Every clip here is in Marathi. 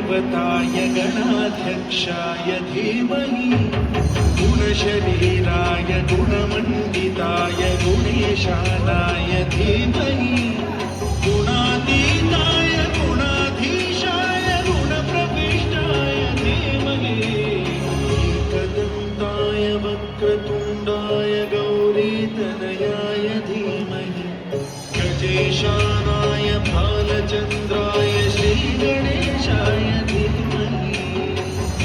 गणदेवताय गणाध्यक्षाय धीमहि गुणशरीराय गुणमण्डिताय गुणेशानाय धीमहि गुणातीताय गुणाधीशाय गुणप्रविष्टाय धीमहि एकदन्ताय वक्रतुण्डाय गौरीतनयाय धीमहि गजेशानाय भालचन्द्राय श्रीगणेशाय धीमहि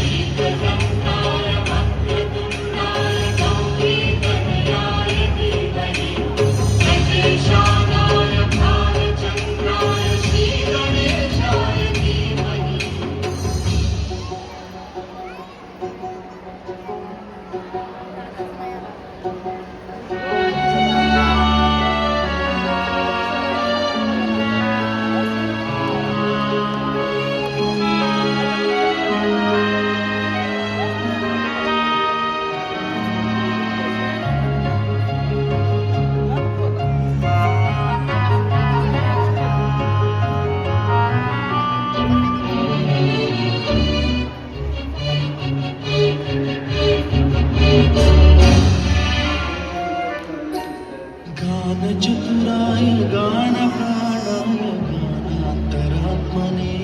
एकदन्ताय वक्रतुण्डाय गौरीतनयाय धीमहि गजेशानाय भालचन्द्राय श्रीगणेशाय धीमहि गानचतुराय गानप्राणाय गानान्तरात्मने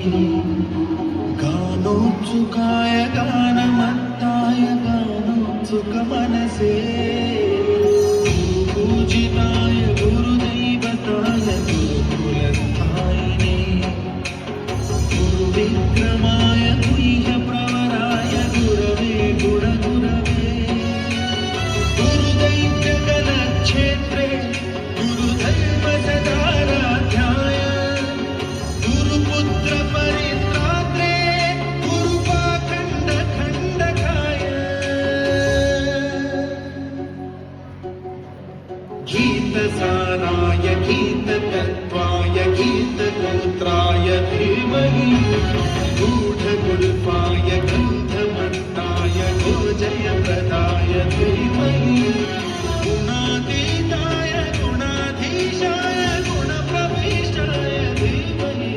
गानोत्सुकाय गानमत्ताय गानोत्सुकमनसे गुरुपूजिताय गुरुदैवताय गुरुकुलस्थायिने गुरुविक्रमाय गुह्यप्रवराय गुरवे गुणगुरवे गुरुदैत्यगणक्षेत्रे गुरुधर्मसदाराध्याय गुरुपुत्रपरित्रात्रे गुरुपाखण्डखण्डकाय गीतसाराय गीततत्त्वाय गीतगोत्राय धीमहि गूढगुल्फाय गन्धमत्ताय गोजयप्रदाय धीमहि गुणातीताय गुणाधीशाय गुणप्रविष्टाय धीमहि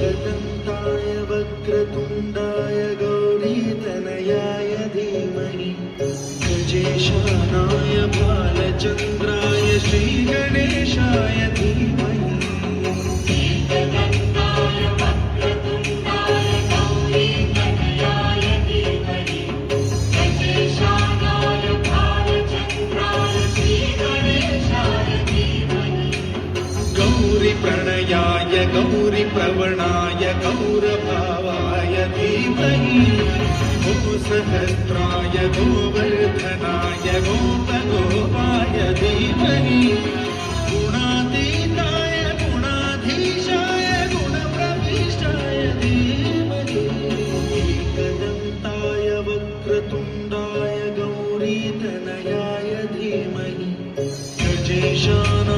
एकदन्ताय वक्रतुण्डाय गौरीतनयाय धीमहि गजेशानाय भालचन्द्राय श्रीगणेशाय धीमहि एकदन्ताय वक्रतुण्डाय गौरीतनयाय धीमहि गजेशानाय भालचन्द्राय श्रीगणेशाय धीमहि गौरीप्रणयाय गौरीप्रवणाय गौरभावाय धीमहि गोसहस्राय गोवर्धनाय गोपगोपाय धीमहि गुणातीताय गुणाधीशाय गुणप्रविष्टाय धीमहि एकदन्ताय वक्रतुण्डाय गौरीतनयाय धीमहि गजेशानाय